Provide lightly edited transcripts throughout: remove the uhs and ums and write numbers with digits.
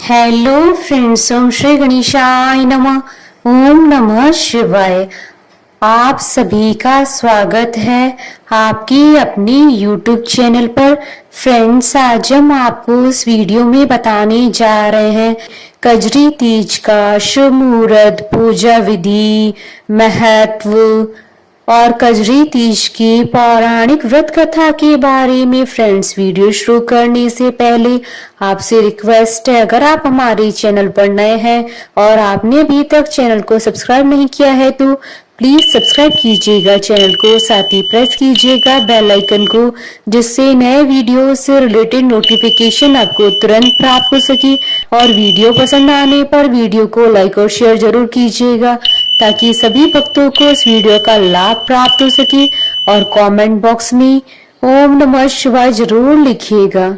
Hello friends, ओम श्री गणेशाय नमः। ओम नमः शिवाय। आप सभी का स्वागत है आपकी अपनी यूट्यूब चैनल पर। फ्रेंड्स, आज हम आपको इस वीडियो में बताने जा रहे हैं कजरी तीज का शुभ मुहूर्त, पूजा विधि, महत्व और कजरी तीज की पौराणिक व्रत कथा के बारे में। फ्रेंड्स, वीडियो शुरू करने से पहले आपसे रिक्वेस्ट है, अगर आप हमारे चैनल पर नए हैं और आपने अभी तक चैनल को सब्सक्राइब नहीं किया है तो प्लीज सब्सक्राइब कीजिएगा चैनल को, साथ ही प्रेस कीजिएगा बेल आइकन को, जिससे नए वीडियो से रिलेटेड नोटिफिकेशन आपको तुरंत प्राप्त हो सके। और वीडियो पसंद आने पर वीडियो को लाइक और शेयर जरूर कीजिएगा ताकि सभी भक्तों को इस वीडियो का लाभ प्राप्त हो सके। और कमेंट बॉक्स में ओम नमः शिवाय जरूर लिखिएगा।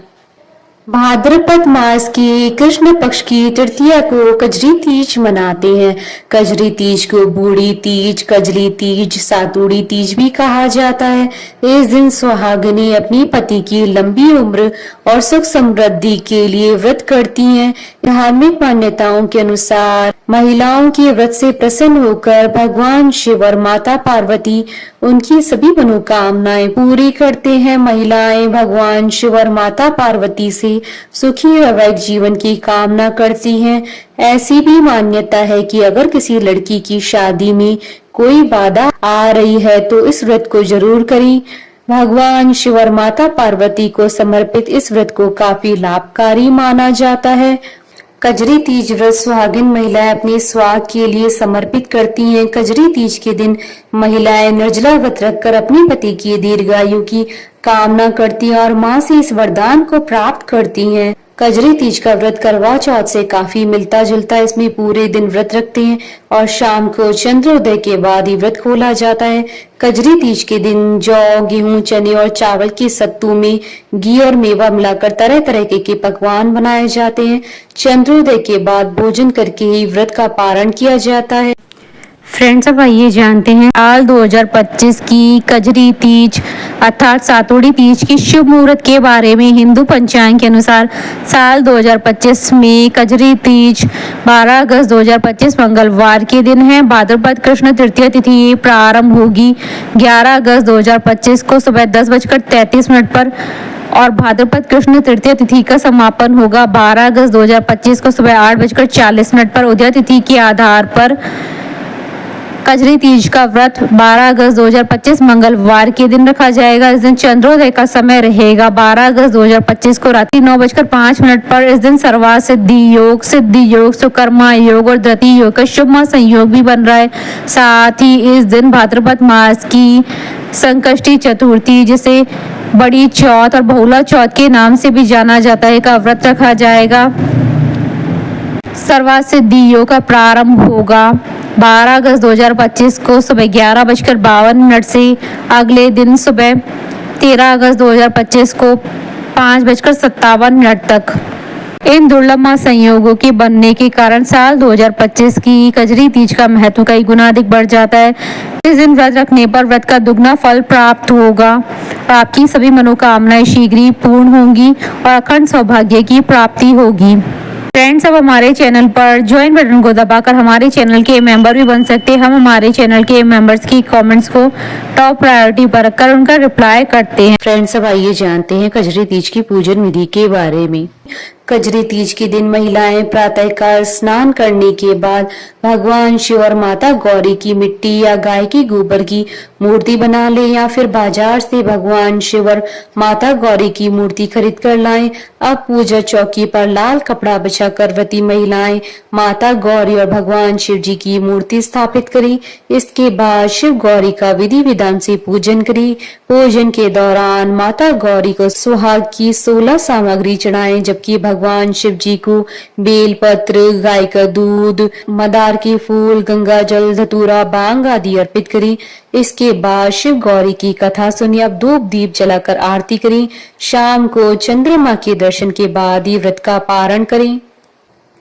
भाद्रपद मास की कृष्ण पक्ष की तृतीया को कजरी तीज मनाते हैं। कजरी तीज को बूढ़ी तीज, कजरी तीज, सातुड़ी तीज भी कहा जाता है। इस दिन सुहागिनी अपनी पति की लंबी उम्र और सुख समृद्धि के लिए व्रत करती हैं। धार्मिक मान्यताओं के अनुसार महिलाओं के व्रत से प्रसन्न होकर भगवान शिव और माता पार्वती उनकी सभी मनोकामनाएं पूरी करते हैं। महिलाएं भगवान शिव और माता पार्वती से सुखी वैवाहिक जीवन की कामना करती हैं। ऐसी भी मान्यता है कि अगर किसी लड़की की शादी में कोई बाधा आ रही है तो इस व्रत को जरूर करें। भगवान शिव और माता पार्वती को समर्पित इस व्रत को काफी लाभकारी माना जाता है। कजरी तीज व्रत सुहागिन महिलाएं अपने स्वाग के लिए समर्पित करती हैं। कजरी तीज के दिन महिलाएं निर्जला व्रत रखकर अपने पति की दीर्घायु की कामना करती हैं और मां से इस वरदान को प्राप्त करती हैं। कजरी तीज का व्रत करवा चौथ से काफी मिलता जुलता है। इसमें पूरे दिन व्रत रखते हैं और शाम को चंद्रोदय के बाद ही व्रत खोला जाता है। कजरी तीज के दिन जौ, गेहूं, चने और चावल के सत्तू में घी और मेवा मिलाकर तरह तरह के पकवान बनाए जाते हैं। चंद्रोदय के बाद भोजन करके ही व्रत का पारण किया जाता है। फ्रेंड्स, अब आइए जानते हैं साल 2025 की कजरी तीज अर्थात सातुड़ी तीज की शुभ मुहूर्त के बारे में। हिंदू पंचांग के अनुसार साल 2025 में कजरी तीज 12 अगस्त 2025 मंगलवार के दिन है। भाद्रपद कृष्ण तृतीया तिथि प्रारंभ होगी 11 अगस्त 2025 को सुबह 10:33 पर और भाद्रपद कृष्ण तृतीया तिथि का समापन होगा 12 अगस्त 2025 को सुबह 8:40 पर। उदय तिथि के आधार पर कजरी तीज का व्रत 12 अगस्त 2025 मंगलवार के दिन रखा जाएगा। इस दिन चंद्रोदय का समय रहेगा 12 अगस्त 2025 को रात्रि 9:05 पर। इस दिन सर्वा सिद्धि योग, सुकर्मा योग और धृति योग का शुभ संयोग भी बन रहा है। साथ ही इस दिन भाद्रपद मास की संकष्टी चतुर्थी, जिसे बड़ी चौथ और बहुला चौथ के नाम से भी जाना जाता है, का व्रत रखा जाएगा। सर्वा सिद्धि योग का प्रारंभ होगा 12 अगस्त 2025 को सुबह 11:52 से अगले दिन सुबह 13 अगस्त 2025 को 5:57 तक। इन दुर्लभ संयोगों के बनने के कारण साल 2025 की कजरी तीज का महत्व कई गुना अधिक बढ़ जाता है। इस दिन व्रत रखने पर व्रत का दुगना फल प्राप्त होगा। आपकी सभी मनोकामनाएं शीघ्र ही पूर्ण होंगी और अखंड सौभाग्य की प्राप्ति होगी। फ्रेंड्स, अब हमारे चैनल पर ज्वाइन बटन को दबाकर हमारे चैनल के मेंबर भी बन सकते हैं। हम हमारे चैनल के मेंबर्स की कमेंट्स को टॉप प्रायोरिटी पर रखकर उनका रिप्लाई करते हैं। फ्रेंड्स, अब आइए जानते हैं कजरी तीज की पूजन विधि के बारे में। कजरी तीज के दिन महिलाएं प्रातःकाल स्नान करने के बाद भगवान शिव और माता गौरी की मिट्टी या गाय के गोबर की मूर्ति बना ले या फिर बाजार से भगवान शिव और माता गौरी की मूर्ति खरीद कर लाएं। अब पूजा चौकी पर लाल कपड़ा बिछाकर व्रती महिलाएं माता गौरी और भगवान शिव जी की मूर्ति स्थापित करें। इसके बाद शिव गौरी का विधि विधान से पूजन करें। पूजन के दौरान माता गौरी को सुहाग की 16 सामग्री चढ़ाएं, जबकि भगवान शिव जी को बेलपत्र, गाय का दूध, मदार के फूल, गंगा जल, धतूरा, बांग आदि अर्पित करें। इसके बाद शिव गौरी की कथा सुनिए। अब धूप दीप जलाकर आरती करें। शाम को चंद्रमा के दर्शन के बाद ही व्रत का पारण करें।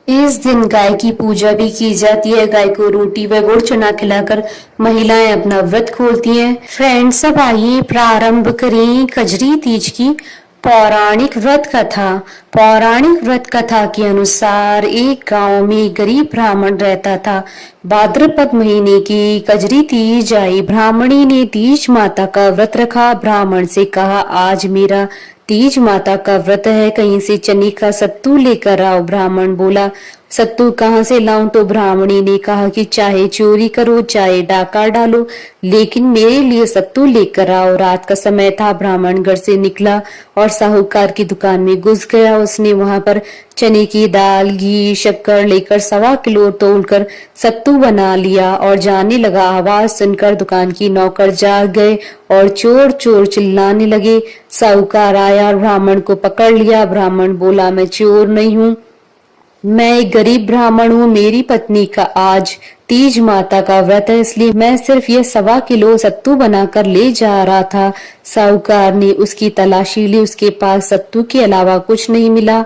इस दिन गाय की पूजा भी की जाती है। गाय को रोटी व गुड़ चना खिलाकर महिलाएं अपना व्रत खोलती हैं। फ्रेंड्स, अब आइए प्रारंभ करें कजरी तीज की पौराणिक व्रत कथा। पौराणिक व्रत कथा के अनुसार एक गांव में गरीब ब्राह्मण रहता था। भाद्रपद महीने की कजरी तीज आई। ब्राह्मणी ने तीज माता का व्रत रखा। ब्राह्मण से कहा, आज मेरा तीज माता का व्रत है, कहीं से चने का सत्तू लेकर आओ। ब्राह्मण बोला, सत्तू कहाँ से लाऊं? तो ब्राह्मणी ने कहा कि चाहे चोरी करो चाहे डाका डालो, लेकिन मेरे लिए सत्तू लेकर आओ। रात का समय था। ब्राह्मण घर से निकला और साहूकार की दुकान में घुस गया। उसने वहां पर चने की दाल, घी, शक्कर लेकर 1.25 किलो तोलकर सत्तू बना लिया और जाने लगा। आवाज सुनकर दुकान की नौकर जाग गए और चोर चोर चिल्लाने लगे। साहूकार आया और ब्राह्मण को पकड़ लिया। ब्राह्मण बोला, मैं चोर नहीं हूँ, मैं एक गरीब ब्राह्मण हूँ। मेरी पत्नी का आज तीज माता का व्रत है, इसलिए मैं सिर्फ ये 1.25 किलो सत्तू बनाकर ले जा रहा था। साहूकार ने उसकी तलाशी ली। उसके पास सत्तू के अलावा कुछ नहीं मिला।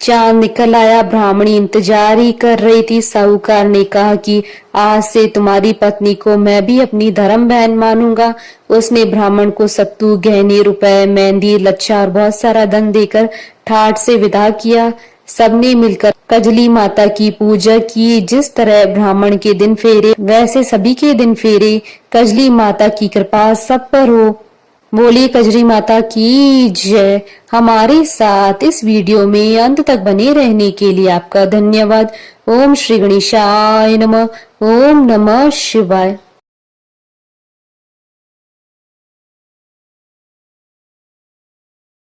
चांद निकल आया। ब्राह्मणी इंतजार ही कर रही थी। साहूकार ने कहा कि आज से तुम्हारी पत्नी को मैं भी अपनी धर्म बहन मानूंगा। उसने ब्राह्मण को सत्तू, गहने, रुपए, मेहंदी, लच्छा और बहुत सारा धन देकर ठाठ से विदा किया। सबने मिलकर कजली माता की पूजा की। जिस तरह ब्राह्मण के दिन फेरे, वैसे सभी के दिन फेरे। कजली माता की कृपा सब पर हो। बोलिए कजरी माता की जय। हमारे साथ इस वीडियो में अंत तक बने रहने के लिए आपका धन्यवाद। ओम श्री गणेशाय नमः। ओम नमः शिवाय।